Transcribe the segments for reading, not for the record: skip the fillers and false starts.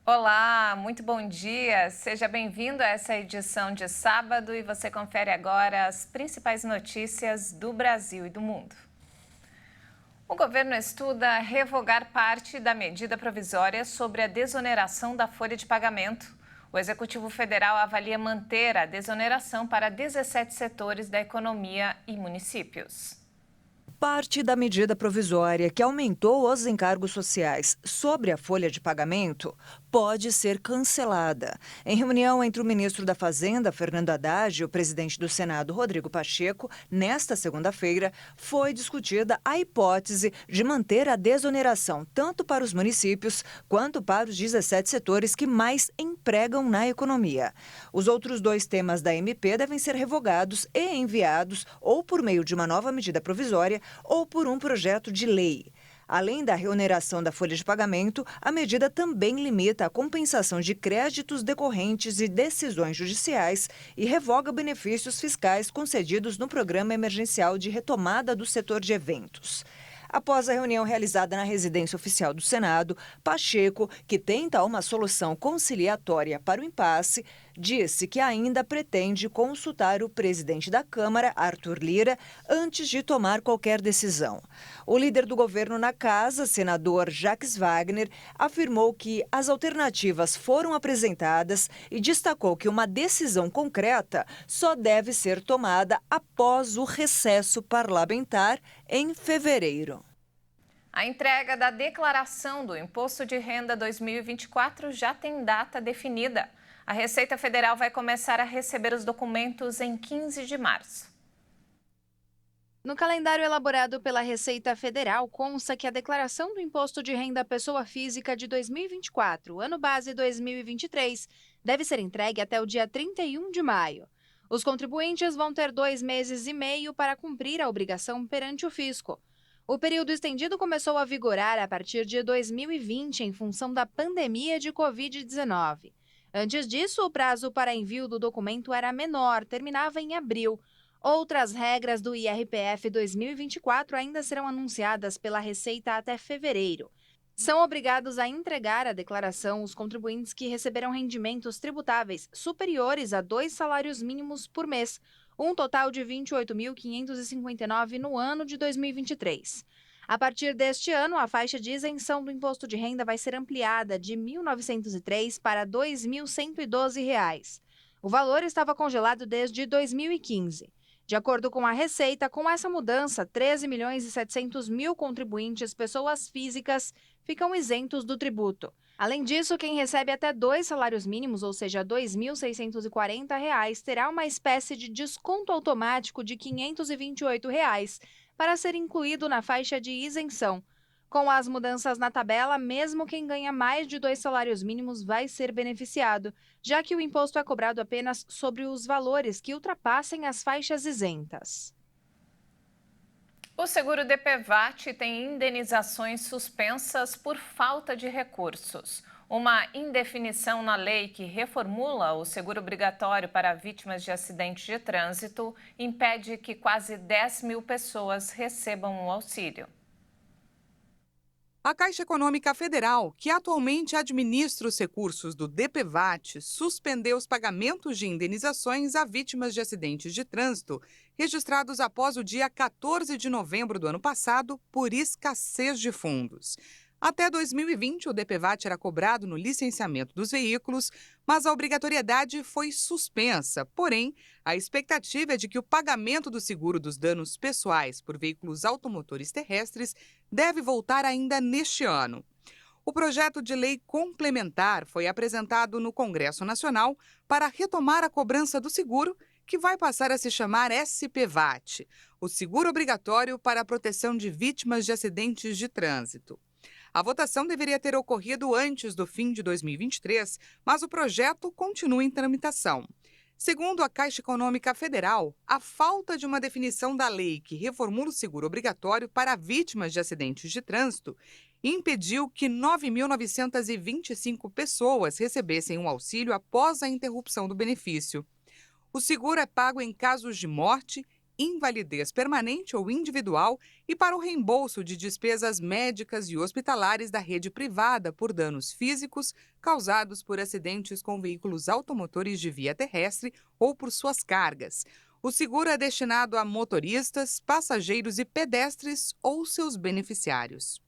Olá, muito bom dia. Seja bem-vindo a essa edição de sábado e você confere agora as principais notícias do Brasil e do mundo. O governo estuda revogar parte da medida provisória sobre a desoneração da folha de pagamento. O Executivo Federal avalia manter a desoneração para 17 setores da economia e municípios. Parte da medida provisória que aumentou os encargos sociais sobre a folha de pagamento pode ser cancelada. Em reunião entre o ministro da Fazenda, Fernando Haddad, e o presidente do Senado, Rodrigo Pacheco, nesta segunda-feira, foi discutida a hipótese de manter a desoneração tanto para os municípios quanto para os 17 setores que mais empregam na economia. Os outros dois temas da MP devem ser revogados e enviados ou por meio de uma nova medida provisória ou por um projeto de lei. Além da reoneração da folha de pagamento, a medida também limita a compensação de créditos decorrentes de decisões judiciais e revoga benefícios fiscais concedidos no Programa Emergencial de Retomada do Setor de Eventos. Após a reunião realizada na residência oficial do Senado, Pacheco, que tenta uma solução conciliatória para o impasse, disse que ainda pretende consultar o presidente da Câmara, Arthur Lira, antes de tomar qualquer decisão. O líder do governo na casa, senador Jacques Wagner, afirmou que as alternativas foram apresentadas e destacou que uma decisão concreta só deve ser tomada após o recesso parlamentar em fevereiro. A entrega da declaração do Imposto de Renda 2024 já tem data definida. A Receita Federal vai começar a receber os documentos em 15 de março. No calendário elaborado pela Receita Federal, consta que a declaração do Imposto de Renda à Pessoa Física de 2024, ano base 2023, deve ser entregue até o dia 31 de maio. Os contribuintes vão ter 2 meses e meio para cumprir a obrigação perante o fisco. O período estendido começou a vigorar a partir de 2020 em função da pandemia de Covid-19. Antes disso, o prazo para envio do documento era menor, terminava em abril. Outras regras do IRPF 2024 ainda serão anunciadas pela Receita até fevereiro. São obrigados a entregar a declaração os contribuintes que receberam rendimentos tributáveis superiores a 2 salários mínimos por mês, um total de 28.559 no ano de 2023. A partir deste ano, a faixa de isenção do imposto de renda vai ser ampliada de R$ 1.903 para R$ 2.112. O valor estava congelado desde 2015. De acordo com a Receita, com essa mudança, 13.700.000 contribuintes, pessoas físicas, ficam isentos do tributo. Além disso, quem recebe até 2 salários mínimos, ou seja, R$ 2.640, terá uma espécie de desconto automático de R$ 528 para ser incluído na faixa de isenção. Com as mudanças na tabela, mesmo quem ganha mais de 2 salários mínimos vai ser beneficiado, já que o imposto é cobrado apenas sobre os valores que ultrapassem as faixas isentas. O seguro DPVAT tem indenizações suspensas por falta de recursos. Uma indefinição na lei que reformula o seguro obrigatório para vítimas de acidentes de trânsito impede que quase 10 mil pessoas recebam o auxílio. A Caixa Econômica Federal, que atualmente administra os recursos do DPVAT, suspendeu os pagamentos de indenizações a vítimas de acidentes de trânsito registrados após o dia 14 de novembro do ano passado por escassez de fundos. Até 2020, o DPVAT era cobrado no licenciamento dos veículos, mas a obrigatoriedade foi suspensa. Porém, a expectativa é de que o pagamento do seguro dos danos pessoais por veículos automotores terrestres deve voltar ainda neste ano. O projeto de lei complementar foi apresentado no Congresso Nacional para retomar a cobrança do seguro, que vai passar a se chamar SPVAT, o Seguro Obrigatório para a Proteção de Vítimas de Acidentes de Trânsito. A votação deveria ter ocorrido antes do fim de 2023, mas o projeto continua em tramitação. Segundo a Caixa Econômica Federal, a falta de uma definição da lei que reformula o seguro obrigatório para vítimas de acidentes de trânsito impediu que 9.925 pessoas recebessem um auxílio após a interrupção do benefício. O seguro é pago em casos de morte, invalidez permanente ou individual e para o reembolso de despesas médicas e hospitalares da rede privada por danos físicos causados por acidentes com veículos automotores de via terrestre ou por suas cargas. O seguro é destinado a motoristas, passageiros e pedestres ou seus beneficiários.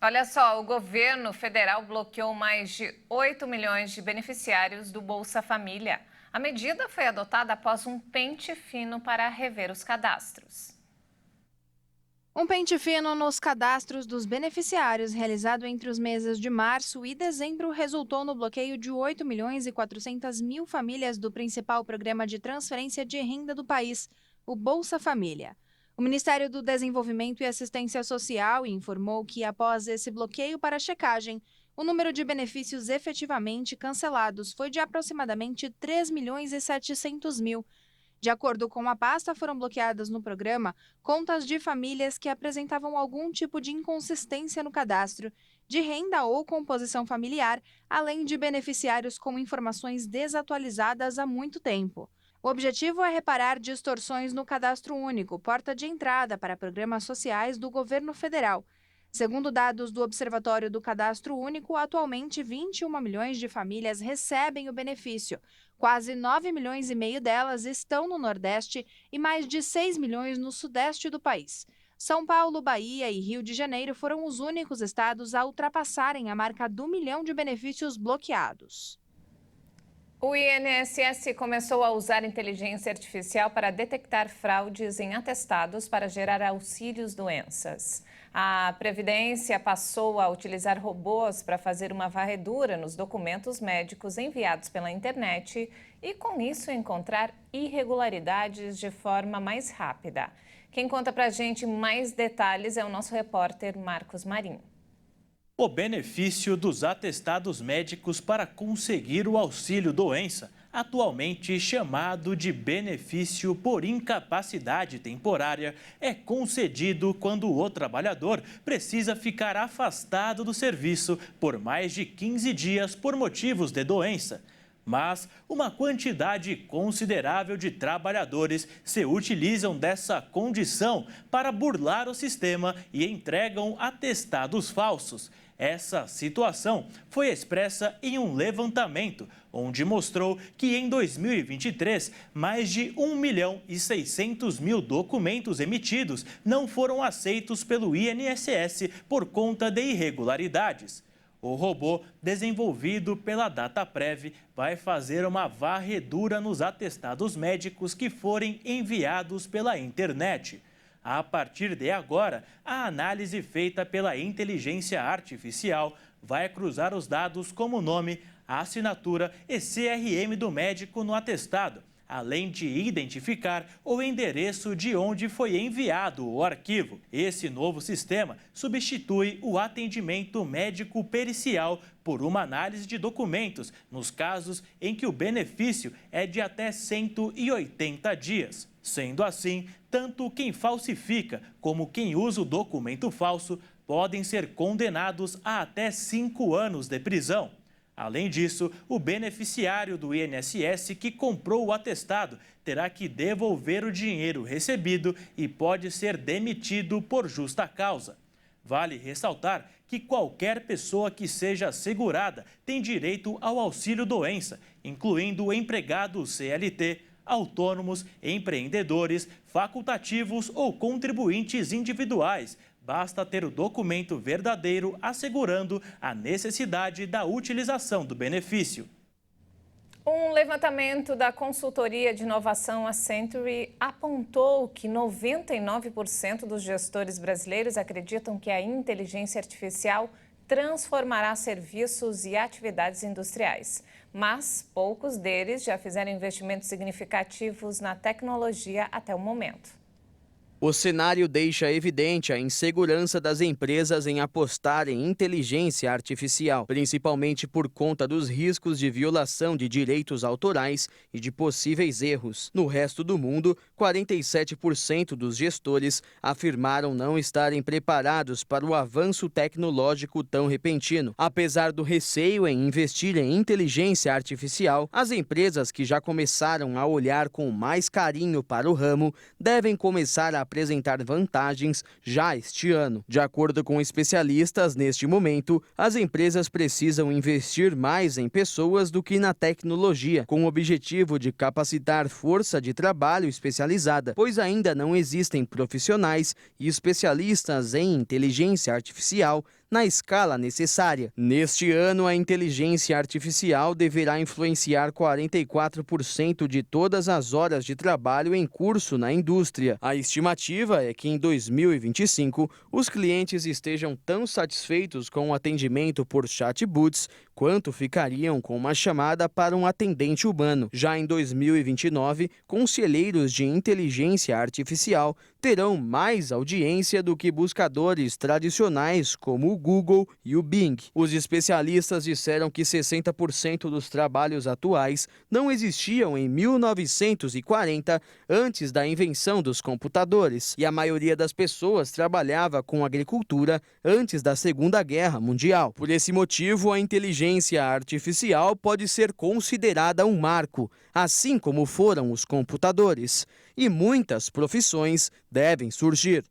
Olha só, o governo federal bloqueou mais de 8 milhões de beneficiários do Bolsa Família. A medida foi adotada após um pente fino para rever os cadastros. Um pente fino nos cadastros dos beneficiários realizado entre os meses de março e dezembro resultou no bloqueio de 8 milhões e 400 mil famílias do principal programa de transferência de renda do país, o Bolsa Família. O Ministério do Desenvolvimento e Assistência Social informou que, após esse bloqueio para checagem, o número de benefícios efetivamente cancelados foi de aproximadamente 3 milhões e 700 mil. De acordo com a pasta, foram bloqueadas no programa contas de famílias que apresentavam algum tipo de inconsistência no cadastro, de renda ou composição familiar, além de beneficiários com informações desatualizadas há muito tempo. O objetivo é reparar distorções no Cadastro Único, porta de entrada para programas sociais do governo federal. Segundo dados do Observatório do Cadastro Único, atualmente 21 milhões de famílias recebem o benefício. Quase 9 milhões e meio delas estão no Nordeste e mais de 6 milhões no Sudeste do país. São Paulo, Bahia e Rio de Janeiro foram os únicos estados a ultrapassarem a marca do 1 milhão de benefícios bloqueados. O INSS começou a usar inteligência artificial para detectar fraudes em atestados para gerar auxílios-doenças. A Previdência passou a utilizar robôs para fazer uma varredura nos documentos médicos enviados pela internet e, com isso, encontrar irregularidades de forma mais rápida. Quem conta para a gente mais detalhes é o nosso repórter Marcos Marinho. O benefício dos atestados médicos para conseguir o auxílio-doença, atualmente chamado de benefício por incapacidade temporária, é concedido quando o trabalhador precisa ficar afastado do serviço por mais de 15 dias por motivos de doença. Mas uma quantidade considerável de trabalhadores se utilizam dessa condição para burlar o sistema e entregam atestados falsos. Essa situação foi expressa em um levantamento, onde mostrou que em 2023, mais de 1 milhão e 600 mil documentos emitidos não foram aceitos pelo INSS por conta de irregularidades. O robô, desenvolvido pela Dataprev, vai fazer uma varredura nos atestados médicos que forem enviados pela internet. A partir de agora, a análise feita pela inteligência artificial vai cruzar os dados como nome, assinatura e CRM do médico no atestado, além de identificar o endereço de onde foi enviado o arquivo. Esse novo sistema substitui o atendimento médico pericial por uma análise de documentos, nos casos em que o benefício é de até 180 dias. Sendo assim, tanto quem falsifica como quem usa o documento falso podem ser condenados a até 5 anos de prisão. Além disso, o beneficiário do INSS que comprou o atestado terá que devolver o dinheiro recebido e pode ser demitido por justa causa. Vale ressaltar que qualquer pessoa que seja segurada tem direito ao auxílio-doença, incluindo empregados CLT, autônomos, empreendedores, facultativos ou contribuintes individuais. Basta ter o documento verdadeiro assegurando a necessidade da utilização do benefício. Um levantamento da consultoria de inovação Accenture apontou que 99% dos gestores brasileiros acreditam que a inteligência artificial transformará serviços e atividades industriais. Mas poucos deles já fizeram investimentos significativos na tecnologia até o momento. O cenário deixa evidente a insegurança das empresas em apostar em inteligência artificial, principalmente por conta dos riscos de violação de direitos autorais e de possíveis erros. No resto do mundo, 47% dos gestores afirmaram não estarem preparados para o avanço tecnológico tão repentino. Apesar do receio em investir em inteligência artificial, as empresas que já começaram a olhar com mais carinho para o ramo devem começar a apresentar vantagens já este ano. De acordo com especialistas, neste momento, as empresas precisam investir mais em pessoas do que na tecnologia, com o objetivo de capacitar força de trabalho especializada, pois ainda não existem profissionais e especialistas em inteligência artificial na escala necessária. Neste ano, a inteligência artificial deverá influenciar 44% de todas as horas de trabalho em curso na indústria. A estimativa é que em 2025, os clientes estejam tão satisfeitos com o atendimento por chatbots quanto ficariam com uma chamada para um atendente humano. Já em 2029, conselheiros de inteligência artificial terão mais audiência do que buscadores tradicionais como o Google e o Bing. Os especialistas disseram que 60% dos trabalhos atuais não existiam em 1940, antes da invenção dos computadores, e a maioria das pessoas trabalhava com agricultura antes da Segunda Guerra Mundial. Por esse motivo, a inteligência artificial pode ser considerada um marco, assim como foram os computadores, e muitas profissões devem surgir.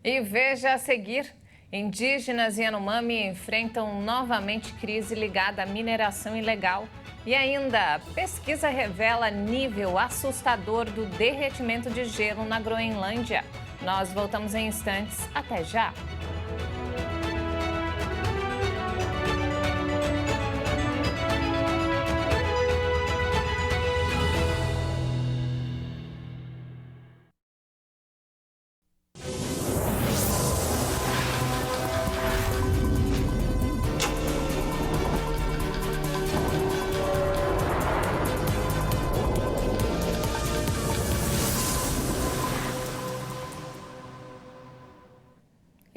E veja a seguir: indígenas e Yanomami enfrentam novamente crise ligada à mineração ilegal. E ainda, pesquisa revela nível assustador do derretimento de gelo na Groenlândia. Nós voltamos em instantes. Até já!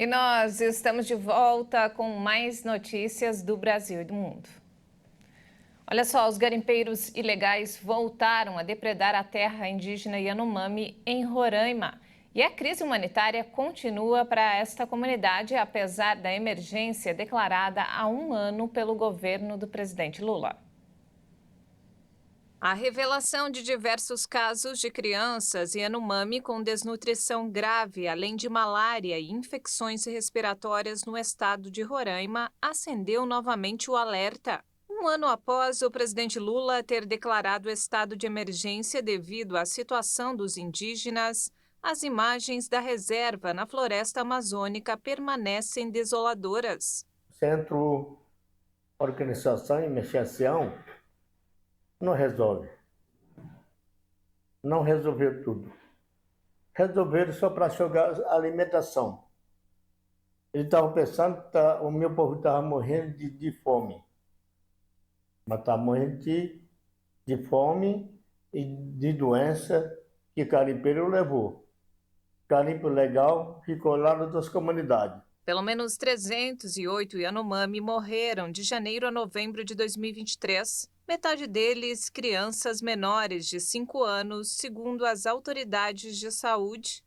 E nós estamos de volta com mais notícias do Brasil e do mundo. Olha só, os garimpeiros ilegais voltaram a depredar a terra indígena Yanomami em Roraima. E a crise humanitária continua para esta comunidade, apesar da emergência declarada há um ano pelo governo do presidente Lula. A revelação de diversos casos de crianças Yanomami com desnutrição grave, além de malária e infecções respiratórias no estado de Roraima, acendeu novamente o alerta. Um ano após o presidente Lula ter declarado estado de emergência devido à situação dos indígenas, as imagens da reserva na floresta amazônica permanecem desoladoras. Centro Organização e Mediação não resolve. Não resolveu tudo. Resolveram só para jogar alimentação. Eles estavam pensando que o meu povo estava morrendo de fome. Mas está morrendo de fome e de doença que garimpeiro levou. Garimpo legal ficou lá nas duas comunidades. Pelo menos 308 Yanomami morreram de janeiro a novembro de 2023. Metade deles crianças menores de 5 anos, segundo as autoridades de saúde.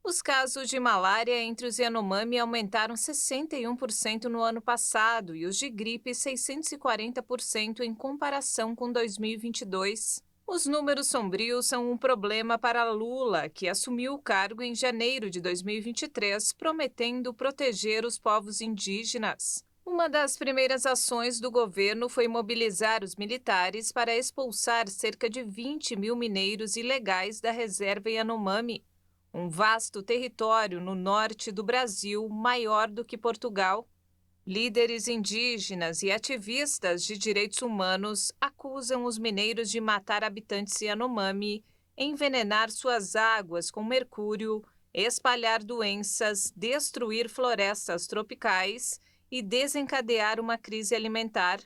Os casos de malária entre os Yanomami aumentaram 61% no ano passado e os de gripe 640% em comparação com 2022. Os números sombrios são um problema para Lula, que assumiu o cargo em janeiro de 2023, prometendo proteger os povos indígenas. Uma das primeiras ações do governo foi mobilizar os militares para expulsar cerca de 20 mil mineiros ilegais da reserva Yanomami, um vasto território no norte do Brasil, maior do que Portugal. Líderes indígenas e ativistas de direitos humanos acusam os mineiros de matar habitantes Yanomami, envenenar suas águas com mercúrio, espalhar doenças, destruir florestas tropicais e desencadear uma crise alimentar.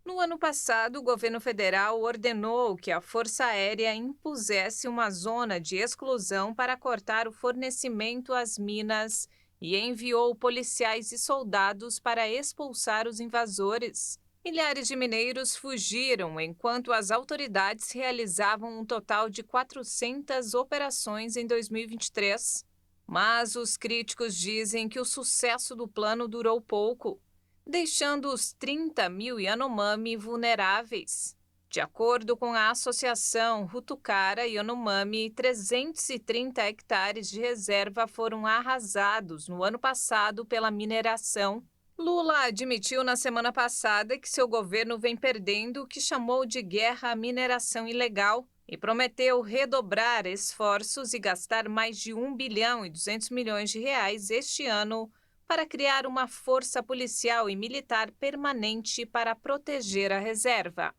No ano passado, o governo federal ordenou que a Força Aérea impusesse uma zona de exclusão para cortar o fornecimento às minas e enviou policiais e soldados para expulsar os invasores. Milhares de mineiros fugiram enquanto as autoridades realizavam um total de 400 operações em 2023. Mas os críticos dizem que o sucesso do plano durou pouco, deixando os 30 mil Yanomami vulneráveis. De acordo com a Associação Rutucara Yanomami, 330 hectares de reserva foram arrasados no ano passado pela mineração. Lula admitiu na semana passada que seu governo vem perdendo o que chamou de guerra à mineração ilegal e prometeu redobrar esforços e gastar mais de 1 bilhão e 200 milhões de reais este ano para criar uma força policial e militar permanente para proteger a reserva.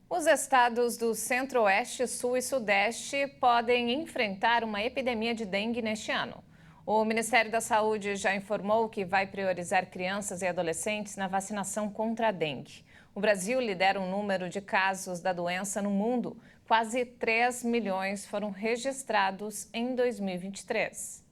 Os estados do Centro-Oeste, Sul e Sudeste podem enfrentar uma epidemia de dengue neste ano. O Ministério da Saúde já informou que vai priorizar crianças e adolescentes na vacinação contra a dengue. O Brasil lidera o número de casos da doença no mundo. Quase 3 milhões foram registrados em 2023.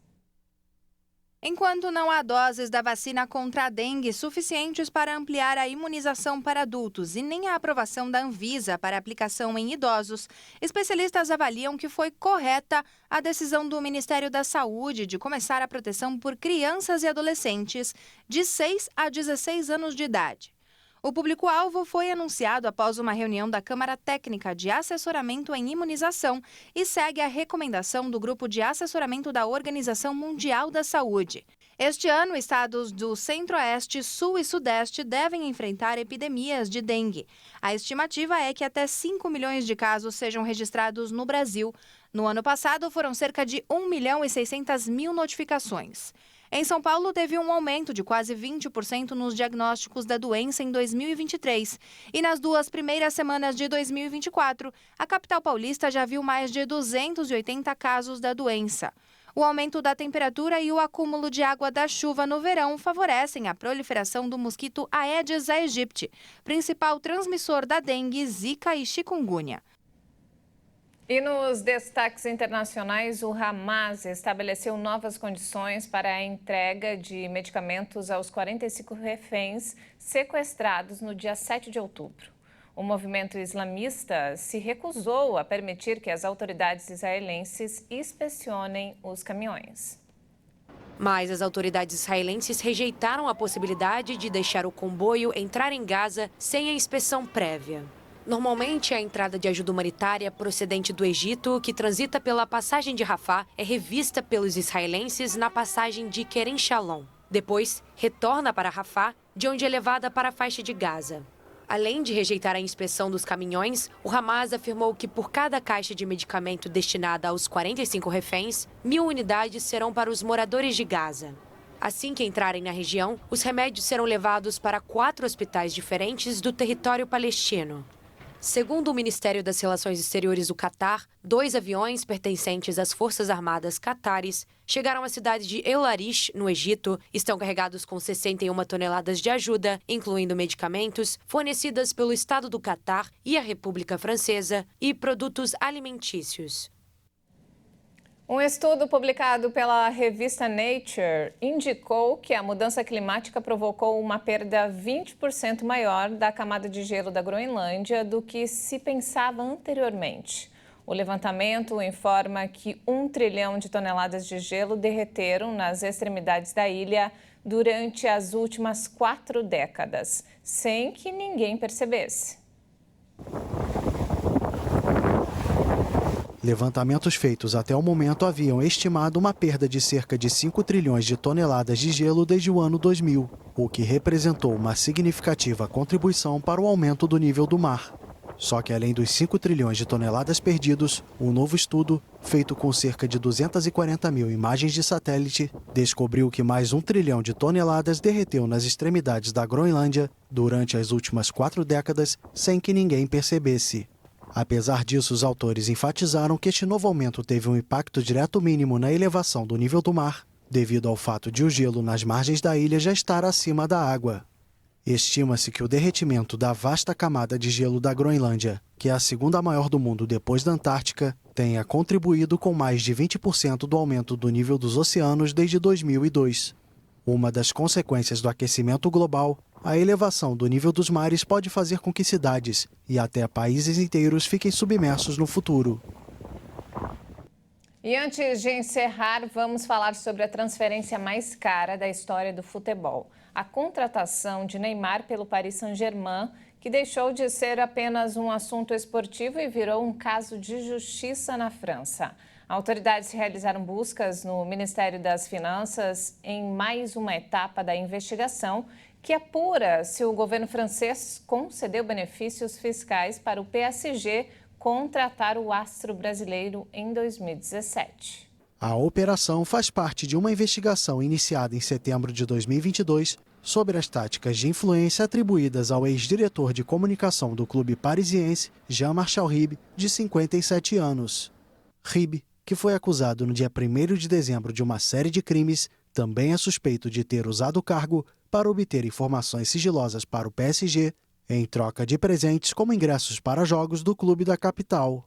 Enquanto não há doses da vacina contra a dengue suficientes para ampliar a imunização para adultos e nem a aprovação da Anvisa para aplicação em idosos, especialistas avaliam que foi correta a decisão do Ministério da Saúde de começar a proteção por crianças e adolescentes de 6 a 16 anos de idade. O público-alvo foi anunciado após uma reunião da Câmara Técnica de Assessoramento em Imunização e segue a recomendação do Grupo de Assessoramento da Organização Mundial da Saúde. Este ano, estados do Centro-Oeste, Sul e Sudeste devem enfrentar epidemias de dengue. A estimativa é que até 5 milhões de casos sejam registrados no Brasil. No ano passado, foram cerca de 1 milhão e 600 mil notificações. Em São Paulo, teve um aumento de quase 20% nos diagnósticos da doença em 2023. E nas 2 primeiras semanas de 2024, a capital paulista já viu mais de 280 casos da doença. O aumento da temperatura e o acúmulo de água da chuva no verão favorecem a proliferação do mosquito Aedes aegypti, principal transmissor da dengue, zika e chikungunya. E nos destaques internacionais, o Hamas estabeleceu novas condições para a entrega de medicamentos aos 45 reféns sequestrados no dia 7 de outubro. O movimento islamista se recusou a permitir que as autoridades israelenses inspecionem os caminhões. Mas as autoridades israelenses rejeitaram a possibilidade de deixar o comboio entrar em Gaza sem a inspeção prévia. Normalmente, a entrada de ajuda humanitária procedente do Egito, que transita pela passagem de Rafah, é revista pelos israelenses na passagem de Kerem Shalom. Depois, retorna para Rafah, de onde é levada para a faixa de Gaza. Além de rejeitar a inspeção dos caminhões, o Hamas afirmou que por cada caixa de medicamento destinada aos 45 reféns, 1.000 unidades serão para os moradores de Gaza. Assim que entrarem na região, os remédios serão levados para 4 hospitais diferentes do território palestino. Segundo o Ministério das Relações Exteriores do Catar, 2 aviões pertencentes às Forças Armadas catares chegaram à cidade de El Arish, no Egito. Estão carregados com 61 toneladas de ajuda, incluindo medicamentos, fornecidas pelo Estado do Catar e a República Francesa, e produtos alimentícios. Um estudo publicado pela revista Nature indicou que a mudança climática provocou uma perda 20% maior da camada de gelo da Groenlândia do que se pensava anteriormente. O levantamento informa que 1 trilhão de toneladas de gelo derreteram nas extremidades da ilha durante as últimas 4 décadas, sem que ninguém percebesse. Levantamentos feitos até o momento haviam estimado uma perda de cerca de 5 trilhões de toneladas de gelo desde o ano 2000, o que representou uma significativa contribuição para o aumento do nível do mar. Só que além dos 5 trilhões de toneladas perdidos, um novo estudo, feito com cerca de 240 mil imagens de satélite, descobriu que mais 1 trilhão de toneladas derreteu nas extremidades da Groenlândia durante as últimas 4 décadas, sem que ninguém percebesse. Apesar disso, os autores enfatizaram que este novo aumento teve um impacto direto mínimo na elevação do nível do mar, devido ao fato de o gelo nas margens da ilha já estar acima da água. Estima-se que o derretimento da vasta camada de gelo da Groenlândia, que é a segunda maior do mundo depois da Antártica, tenha contribuído com mais de 20% do aumento do nível dos oceanos desde 2002. Uma das consequências do aquecimento global, a elevação do nível dos mares pode fazer com que cidades e até países inteiros fiquem submersos no futuro. E antes de encerrar, vamos falar sobre a transferência mais cara da história do futebol. A contratação de Neymar pelo Paris Saint-Germain, que deixou de ser apenas um assunto esportivo e virou um caso de justiça na França. Autoridades realizaram buscas no Ministério das Finanças em mais uma etapa da investigação que apura se o governo francês concedeu benefícios fiscais para o PSG contratar o astro brasileiro em 2017. A operação faz parte de uma investigação iniciada em setembro de 2022 sobre as táticas de influência atribuídas ao ex-diretor de comunicação do clube parisiense, Jean-Marchal Ribe, de 57 anos. Ribe, que foi acusado no dia 1º de dezembro de uma série de crimes, também é suspeito de ter usado o cargo para obter informações sigilosas para o PSG, em troca de presentes como ingressos para jogos do clube da capital.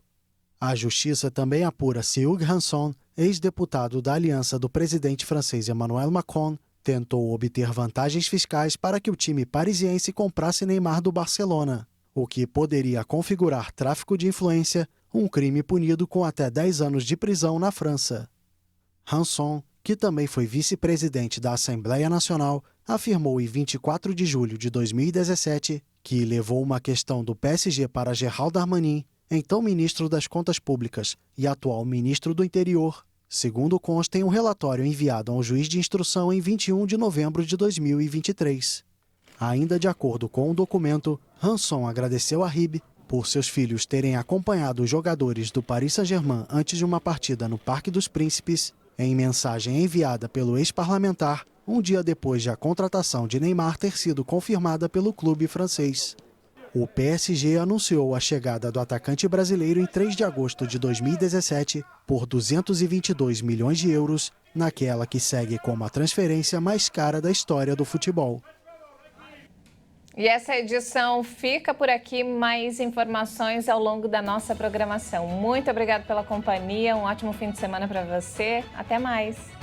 A justiça também apura se Hugues Hanson, ex-deputado da aliança do presidente francês Emmanuel Macron, tentou obter vantagens fiscais para que o time parisiense comprasse Neymar do Barcelona, o que poderia configurar tráfico de influência, um crime punido com até 10 anos de prisão na França. Hanson, que também foi vice-presidente da Assembleia Nacional, afirmou em 24 de julho de 2017 que levou uma questão do PSG para Gérald Darmanin, então ministro das Contas Públicas e atual ministro do Interior, segundo consta em um relatório enviado ao juiz de instrução em 21 de novembro de 2023. Ainda de acordo com o documento, Hanson agradeceu a Ribe por seus filhos terem acompanhado os jogadores do Paris Saint-Germain antes de uma partida no Parque dos Príncipes, em mensagem enviada pelo ex-parlamentar, um dia depois de a contratação de Neymar ter sido confirmada pelo clube francês. O PSG anunciou a chegada do atacante brasileiro em 3 de agosto de 2017 por 222 milhões de euros, naquela que segue como a transferência mais cara da história do futebol. E essa edição fica por aqui. Mais informações ao longo da nossa programação. Muito obrigada pela companhia, um ótimo fim de semana para você. Até mais!